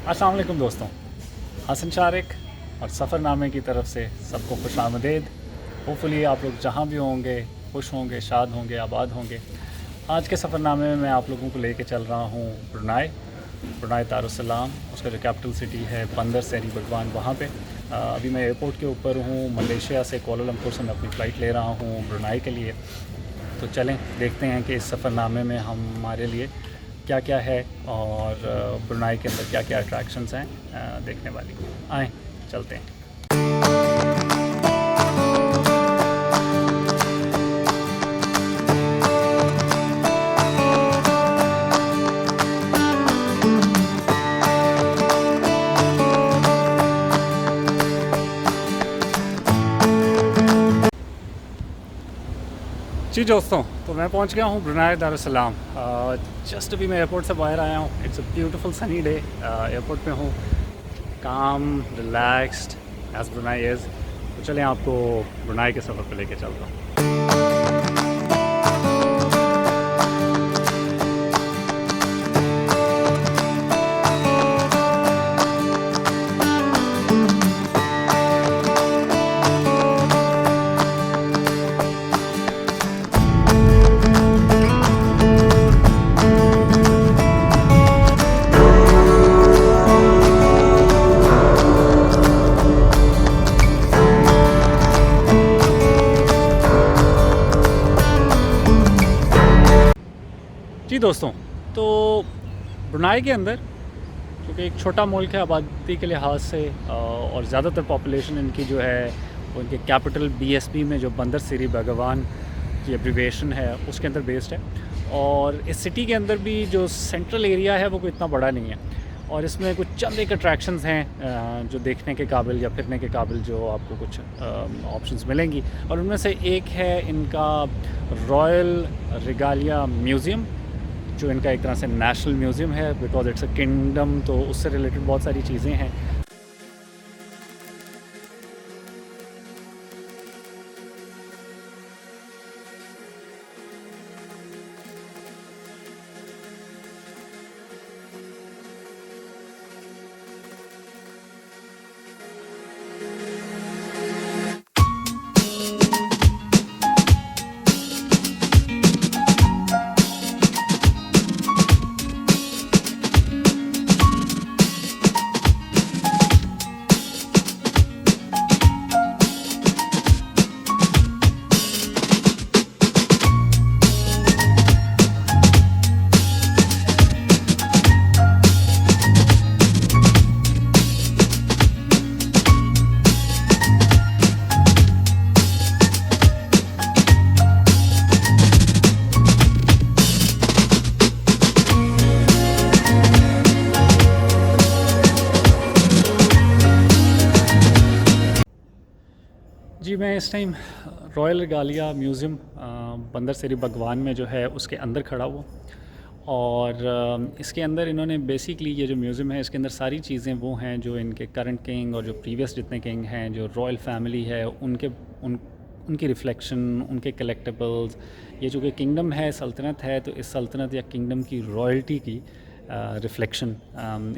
अस्सलाम वालेकुम दोस्तों, हसन शारिक और सफ़रनामे की तरफ से सबको खुश आमदेद। होपफुली आप लोग जहाँ भी होंगे खुश होंगे, शाद होंगे, आबाद होंगे। आज के सफ़रनामे में मैं आप लोगों को लेके चल रहा हूँ ब्रुनाई दारुस्सलाम। उसका जो कैपिटल सिटी है बंदर सेरी बगवान, वहाँ पे अभी मैं एयरपोर्ट के ऊपर हूँ। मलेशिया से कुआलालंपुर से मैं अपनी फ़्लाइट ले रहा हूँ ब्रुनाई के लिए। तो चलें देखते हैं कि इस सफ़रनामे में हमारे लिए क्या क्या है और ब्रुनाई के अंदर क्या क्या अट्रैक्शंस हैं देखने वाली। आएँ चलते हैं। जी दोस्तों, तो मैं पहुंच गया हूं ब्रुनाई दारुस्सलाम। जस्ट अभी मैं एयरपोर्ट से बाहर आया हूं। It's a beautiful sunny day. Airport पे हूं, काम रिलैक्स्ड एज ब्रुनाई इज़। तो चलें आपको ब्रुनाई के सफ़र पे लेके चलता हूं। जी दोस्तों, तो ब्रुनाई के अंदर क्योंकि एक छोटा मुल्क है आबादी के लिहाज से और ज़्यादातर पॉपुलेशन इनकी जो है वो इनके कैपिटल BSB में जो बंदर सेरी बगवान की एब्रीविएशन है उसके अंदर बेस्ड है। और इस सिटी के अंदर भी जो सेंट्रल एरिया है वो कोई इतना बड़ा नहीं है और इसमें कुछ चंद एक अट्रैक्शंस हैं जो देखने के काबिल या फिरने के काबिल, जो आपको कुछ ऑप्शंस मिलेंगी। और उनमें से एक है इनका रॉयल रिगालिया म्यूज़ियम, जो इनका एक तरह से नेशनल म्यूज़ियम है बिकॉज इट्स अ किंगडम। तो उससे रिलेटेड बहुत सारी चीज़ें हैं। जी मैं इस टाइम रॉयल रिगालिया म्यूज़ियम बंदर सेरी बगवान में जो है उसके अंदर खड़ा हुआ। और इसके अंदर इन्होंने बेसिकली ये जो म्यूज़ियम है इसके अंदर सारी चीज़ें वो हैं जो इनके करंट किंग और जो प्रीवियस जितने किंग हैं, जो रॉयल फैमिली है, उनकी रिफ़्लेक्शन, उनके कलेक्टिबल्स। ये जो कि किंगडम है, सल्तनत है, तो इस सल्तनत या किंगडम की रॉयल्टी की रिफ़्लेक्शन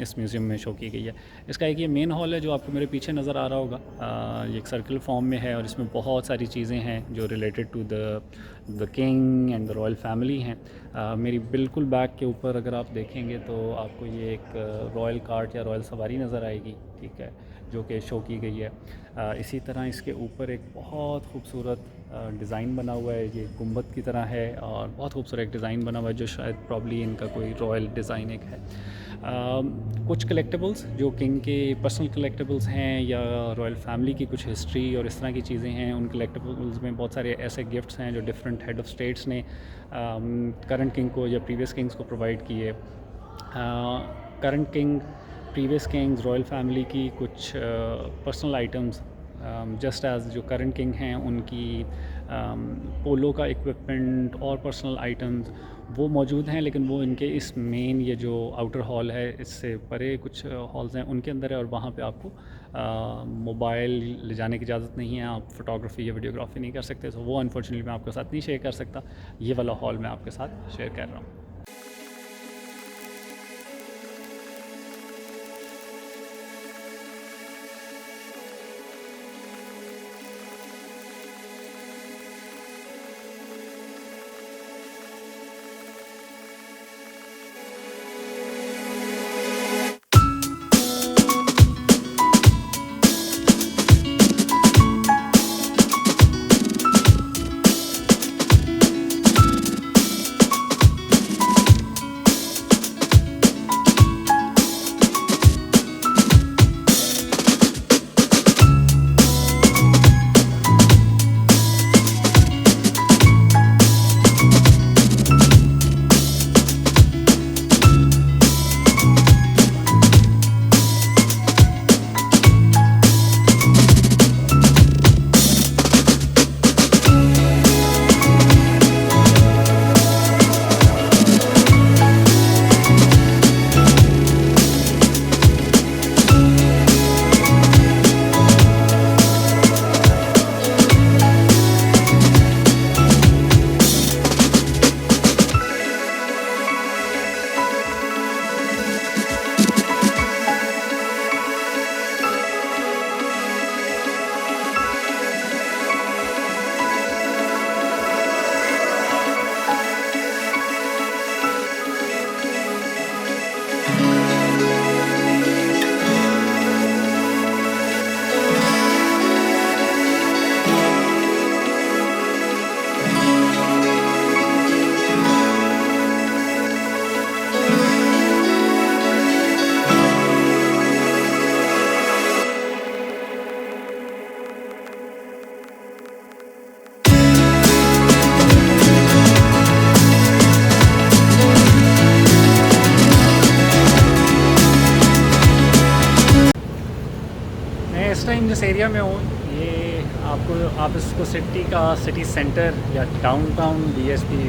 इस म्यूज़ियम में शो की गई है। इसका एक ये मेन हॉल है जो आपको मेरे पीछे नज़र आ रहा होगा। ये एक सर्कुलर फॉर्म में है और इसमें बहुत सारी चीज़ें हैं जो related to the king and the royal family हैं। मेरी बिल्कुल बैक के ऊपर अगर आप देखेंगे तो आपको ये एक रॉयल कार्ट या रॉयल सवारी नज़र आएगी, ठीक है, जो कि शो की गई है। इसी तरह इसके ऊपर एक बहुत खूबसूरत डिज़ाइन बना हुआ है, ये गुंबद की तरह है और बहुत खूबसूरत एक डिज़ाइन बना हुआ है जो शायद प्रॉब्ली इनका कोई रॉयल डिज़ाइन एक है। कुछ कलेक्टिबल्स जो किंग के पर्सनल कलेक्टिबल्स हैं या रॉयल फैमिली की कुछ हिस्ट्री और इस तरह की चीज़ें हैं, उन कलेक्टिबल्स में बहुत सारे ऐसे गिफ्ट्स हैं जो डिफरेंट हेड ऑफ़ स्टेट्स ने करंट किंग को या प्रीवियस किंग्स को प्रोवाइड किए। Current king, previous Kings, royal family की कुछ पर्सनल आइटम्स जस्ट एज जो करंट किंग हैं उनकी पोलो का इक्विपमेंट और पर्सनल आइटम्स वो मौजूद हैं, लेकिन वो इनके इस मेन ये जो आउटर हॉल है इससे परे कुछ हॉल्स हैं उनके अंदर है और वहाँ पे आपको मोबाइल ले जाने की इजाज़त नहीं है, आप फ़ोटोग्राफी या वीडियोग्राफी नहीं कर सकते। तो वो अनफॉर्चुनेटली मैं आपके साथ नहीं शेयर कर सकता। ये वाला हॉल मैं आपके साथ शेयर कर रहा हूँ। जिस एरिया में हूँ ये आप इसको सिटी का सिटी सेंटर या डाउनटाउन बीएसपी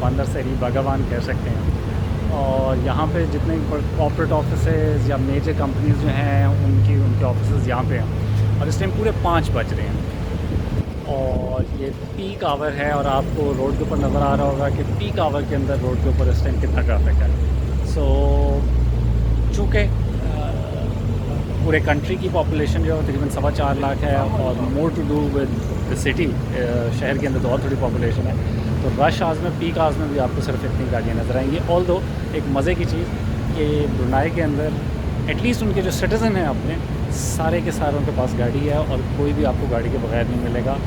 बंदर सेरी बगवान कह सकते हैं। और यहाँ पे जितने कॉर्पोरेट ऑफिसेज या मेजर कंपनीज जो हैं उनके ऑफिसेज यहाँ पे हैं और इस टाइम पूरे 5 बज रहे हैं और ये पीक आवर है और आपको रोड के ऊपर नज़र आ रहा होगा कि पीक आवर के अंदर रोड के ऊपर इस टाइम कितना ट्रैफिक है। सो चूँकि पूरे कंट्री की पॉपुलेशन जो है तकरीबन 4.25 लाख है और more to do with the city, शहर के अंदर तो और थोड़ी पॉपुलेशन है, तो रश आवर्स में पीक आवर्स में भी आपको सिर्फ इतनी गाड़ियाँ नज़र आएंगी। ऑल दो एक मज़े की चीज़ कि ब्रुनाई के अंदर एटलीस्ट उनके जो सिटीज़न हैं अपने सारे के सारों के पास गाड़ी है और कोई भी आपको गाड़ी के बगैर नहीं मिलेगा।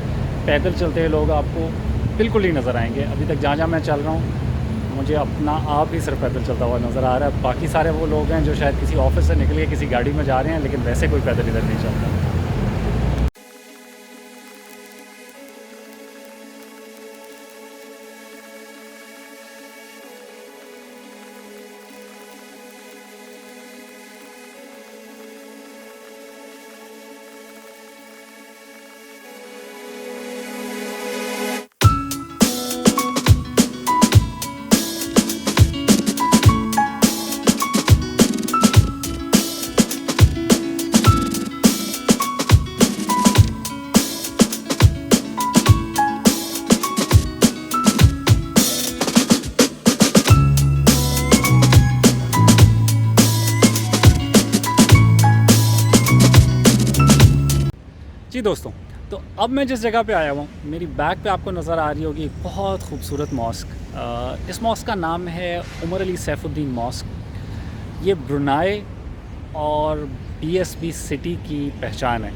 पैदल चलते हुए लोग आपको बिल्कुल ही नज़र आएंगे। अभी तक जहाँ मैं चल रहा हूँ मुझे अपना आप ही सिर्फ पैदल चलता हुआ नज़र आ रहा है। बाकी सारे वो लोग हैं जो शायद किसी ऑफिस से निकल के किसी गाड़ी में जा रहे हैं, लेकिन वैसे कोई पैदल इधर नहीं चलता। जी दोस्तों, तो अब मैं जिस जगह पे आया हुआ हूँ मेरी बैक पे आपको नज़र आ रही होगी एक बहुत खूबसूरत मॉस्क। इस मॉस्क का नाम है उमर अली सैफुद्दीन मॉस्क। ये ब्रुनाई और बीएसबी सिटी की पहचान है।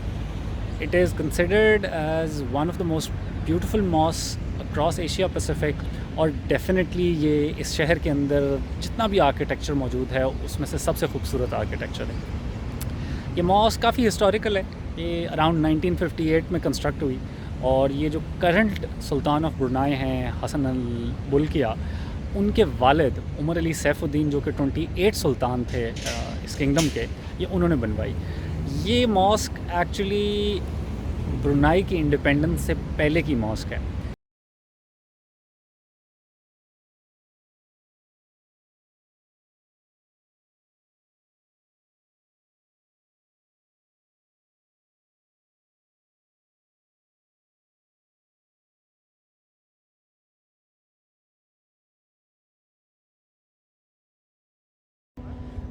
It is considered as one of the most beautiful mosque across Asia Pacific और डेफिनेटली ये इस शहर के अंदर जितना भी आर्किटेक्चर मौजूद है उसमें से सबसे खूबसूरत आर्किटेक्चर है। ये मॉस्क काफ़ी हिस्टोरिकल है। ये अराउंड 1958 में कंस्ट्रक्ट हुई और ये जो करंट सुल्तान ऑफ ब्रुनाई हैं हसन अल बुल्किया, उनके वालिद उमर अली सैफुद्दीन जो कि 28 सुल्तान थे इस किंगडम के, ये उन्होंने बनवाई। ये मॉस्क एक्चुअली ब्रुनाई की इंडिपेंडेंस से पहले की मॉस्क है।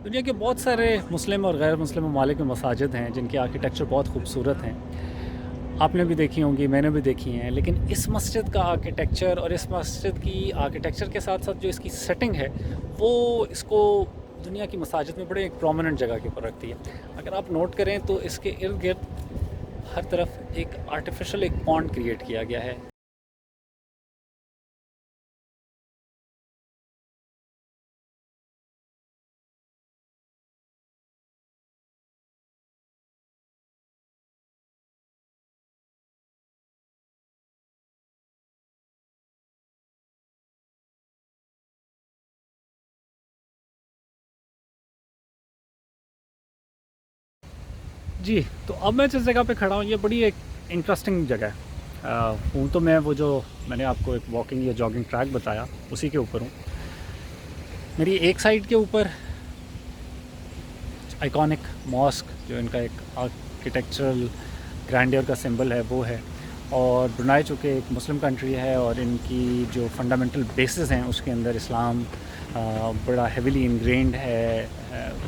दुनिया के बहुत सारे मुस्लिम और गैर मुस्लिम ममालिक में मसाजिद हैं जिनके आर्किटेक्चर बहुत खूबसूरत हैं। आपने भी देखी होंगी, मैंने भी देखी हैं, लेकिन इस मस्जिद का आर्किटेक्चर और इस मस्जिद की आर्किटेक्चर के साथ साथ जो इसकी सेटिंग है वो इसको दुनिया की मसाजिद में बड़े एक प्रोमिनेंट जगह के ऊपर रखती है। अगर आप नोट करें तो इसके इर्द गिर्द हर तरफ एक आर्टिफिशियल एक पॉन्ड क्रिएट किया गया है। जी, तो अब मैं जिस जगह पे खड़ा हूँ ये बड़ी एक इंटरेस्टिंग जगह है। हूँ तो मैं वो जो मैंने आपको एक वॉकिंग या जॉगिंग ट्रैक बताया उसी के ऊपर हूँ। मेरी एक साइड के ऊपर आइकॉनिक मॉस्क जो इनका एक आर्किटेक्चरल ग्रैंडियर का सिंबल है वो है। और ब्रुनाई चूँकि एक मुस्लिम कंट्री है और इनकी जो फंडामेंटल बेसिस हैं उसके अंदर इस्लाम बड़ा हेविली इनग्रेंड है।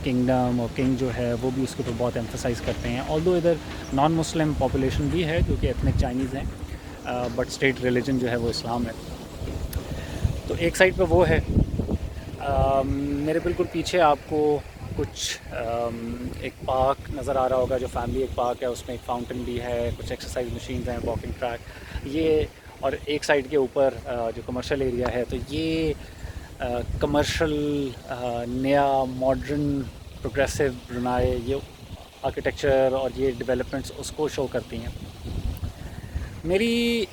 किंगडम और किंग जो है वो भी उसके ऊपर बहुत एम्फसाइज़ करते हैं। ऑल्दो इधर नॉन मुस्लिम पॉपुलेशन भी है जो कि एथनिक चाइनीज़ हैं, बट स्टेट रिलीजन जो है वो इस्लाम है। तो एक साइड पे वो है। मेरे बिल्कुल पीछे आपको कुछ एक पार्क नज़र आ रहा होगा जो फैमिली एक पार्क है, उसमें एक फाउंटेन भी है, कुछ एक्सरसाइज मशीन्स हैं, वॉकिंग ट्रैक ये। और एक साइड के ऊपर जो कमर्शियल एरिया है तो ये कमर्शियल नया मॉडर्न प्रोग्रेसिव ब्रुनाई ये आर्किटेक्चर और ये डेवलपमेंट्स उसको शो करती हैं। मेरी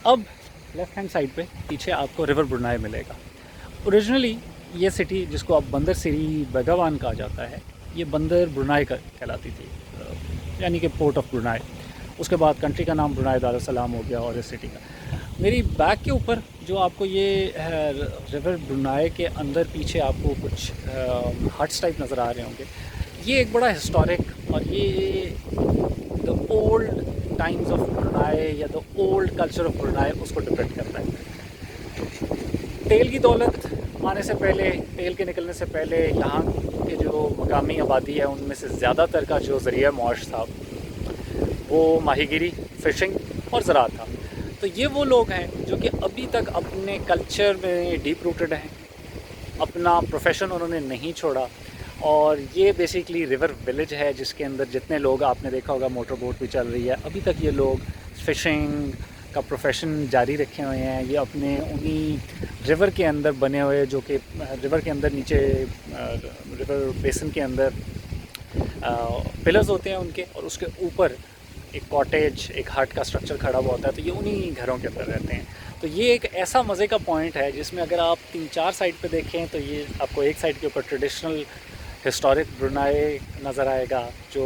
अब लेफ़्ट हैंड साइड पे पीछे आपको रिवर ब्रुनाई मिलेगा। ओरिजिनली ये सिटी जिसको अब बंदर सिरी बेगावान कहा जाता है, ये बंदर ब्रुनाई का कहलाती थी। यानी कि पोर्ट ऑफ ब्रुनाई। उसके बाद कंट्री का नाम ब्रुनाई दारुस्सलाम हो गया और इस सिटी का। मेरी बैक के ऊपर जो आपको ये रिवर ब्रुनाई के अंदर पीछे आपको कुछ हट्स टाइप नज़र आ रहे होंगे, ये एक बड़ा हिस्टोरिक और ये the old times of Brunei या the old culture of Brunei उसको डिपेक्ट करता है। तेल की दौलत आने से पहले, तेल के निकलने से पहले यहाँ के जो मकामी आबादी है उनमें से ज़्यादातर का जो ज़रिया मुआश था वो माहीगिरी, फ़िशिंग और ज़राअत था। तो ये वो लोग हैं जो कि अभी तक अपने कल्चर में डीप रूटेड हैं, अपना प्रोफेशन उन्होंने नहीं छोड़ा। और ये बेसिकली रिवर विलेज है जिसके अंदर जितने लोग, आपने देखा होगा मोटर बोट भी चल रही है, अभी तक ये लोग फ़िशिंग का प्रोफेशन जारी रखे हुए हैं। ये अपने उन्हीं रिवर के अंदर बने हुए, जो कि रिवर के अंदर नीचे रिवर बेसिन के अंदर पिलर्स होते हैं उनके, और उसके ऊपर एक कॉटेज, एक हट का स्ट्रक्चर खड़ा हुआ होता है। तो ये उन्हीं घरों के अंदर रहते हैं। तो ये एक ऐसा मज़े का पॉइंट है जिसमें अगर आप 3-4 साइड पे देखें तो ये आपको एक साइड के ऊपर ट्रेडिशनल हिस्टोरिक ब्रुनाई नज़र आएगा जो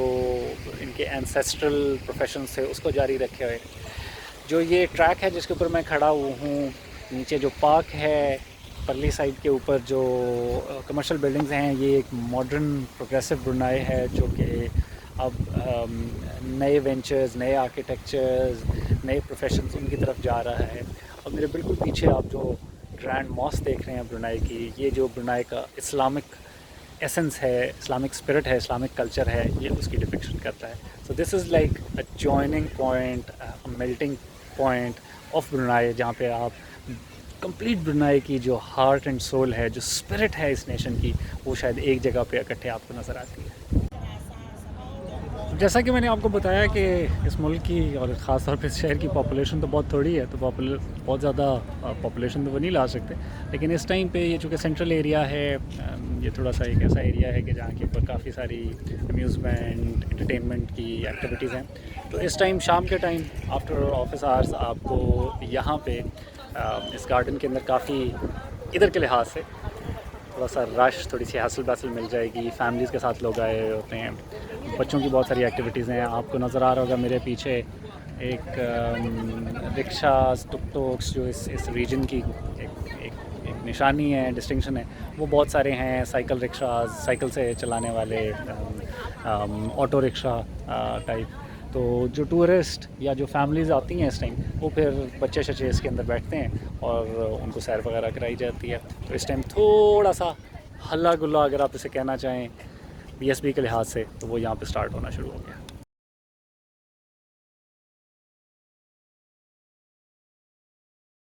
इनके एंसेस्ट्रल प्रोफेशन से उसको जारी रखे हुए। जो ये ट्रैक है जिसके ऊपर मैं खड़ा हूँ, नीचे जो पार्क है परली साइड के ऊपर जो कमर्शियल बिल्डिंग्स हैं, ये एक मॉडर्न प्रोग्रेसिव ब्रुनाई है जो कि अब नए वेंचर्स, नए आर्किटेक्चर्स, नए प्रोफेशंस उनकी तरफ जा रहा है। और मेरे बिल्कुल पीछे आप जो ग्रैंड मॉस्क देख रहे हैं ब्रुनाई की, ये जो ब्रुनाई का इस्लामिक एसेंस है, इस्लामिक स्पिरिट है, इस्लामिक कल्चर है, ये उसकी डिपिक्शन करता है। So this is like a joining point, a melting point of Brunei, जहाँ पे आप कंप्लीट ब्रुनाई की जो हार्ट एंड सोल है, जो स्पिरिट है इस नेशन की, वो शायद एक जगह पे इकट्ठे आपको नज़र आती है। जैसा कि मैंने आपको बताया कि इस मुल्क की और ख़ास तौर पे इस शहर की पॉपुलेशन तो बहुत थोड़ी है, तो बहुत ज़्यादा पॉपुलेशन तो वो नहीं ला सकते। लेकिन इस टाइम पे ये चूँकि सेंट्रल एरिया है, ये थोड़ा सा एक ऐसा एरिया है कि जहाँ के ऊपर काफ़ी सारी अम्यूज़मेंट, एंटरटेनमेंट की एक्टिविटीज़ हैं। तो इस टाइम, शाम के टाइम आफ्टर ऑफिस आवर्स, आपको यहाँ पे इस गार्डन के अंदर काफ़ी, इधर के लिहाज से थोड़ा सा रश, थोड़ी सी हसल बसल मिल जाएगी। फैमिलीज़ के साथ लोग आए होते हैं, बच्चों की बहुत सारी एक्टिविटीज़ हैं। आपको नज़र आ रहा होगा मेरे पीछे एक रिक्शास, टुक-टुक्स, जो इस रीजन की एक निशानी है, डिस्टिंक्शन है, वो बहुत सारे हैं। साइकिल रिक्शास, साइकिल से चलाने वाले ऑटो रिक्शा टाइप। तो जो टूरिस्ट या जो फैमिलीज़ आती हैं इस टाइम, वो फिर बच्चे शच्चे इसके अंदर बैठते हैं और उनको सैर वगैरह कराई जाती है। तो इस टाइम थोड़ा सा हल्ला गुल्ला, अगर आप इसे कहना चाहें बीएसबी के लिहाज से, तो वो यहाँ पे स्टार्ट होना शुरू हो गया।